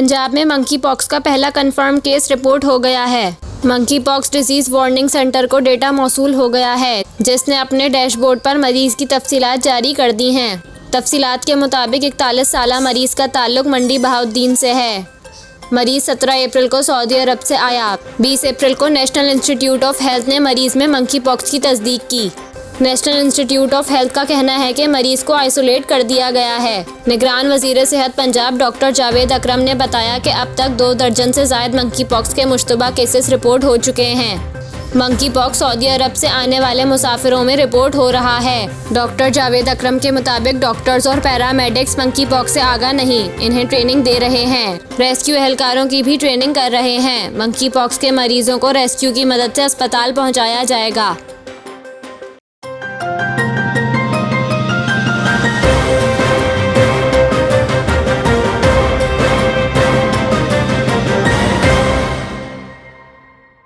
पंजाब में monkey pox का पहला कंफर्म केस रिपोर्ट हो गया है। Monkey pox disease warning centre को डेटा मौसूल हो गया है, जिसने अपने डैशबोर्ड पर मरीज की तफसीलात जारी कर दी हैं। तफसीलात के मुताबिक 41 साला मरीज का ताल्लुक मंडी बहाउद्दीन से है। मरीज 17 अप्रैल को सऊदी अरब से आया। 20 अप्रैल को नेशनल इंस्टीट्यूट ऑफ हेल्थ ने मरीज में मंकी पॉक्स की तस्दीक की। नेशनल इंस्टीट्यूट ऑफ हेल्थ का कहना है कि मरीज को आइसोलेट कर दिया गया है। निगरान वजीर सेहत पंजाब डॉक्टर जावेद अकरम ने बताया कि अब तक 2 दर्जन से जायद मंकी पॉक्स के मुश्तबा केसेस रिपोर्ट हो चुके हैं। मंकी पॉक्स सऊदी अरब से आने वाले मुसाफिरों में रिपोर्ट हो रहा है। डॉक्टर जावेद अकरम के मुताबिक डॉक्टर्स और पैरामेडिक्स मंकी पॉक्स से आगाह नहीं, इन्हें ट्रेनिंग दे रहे हैं। रेस्क्यू एहलकारों की भी ट्रेनिंग कर रहे हैं। मंकी पॉक्स के मरीजों को रेस्क्यू की मदद से अस्पताल पहुंचाया जाएगा।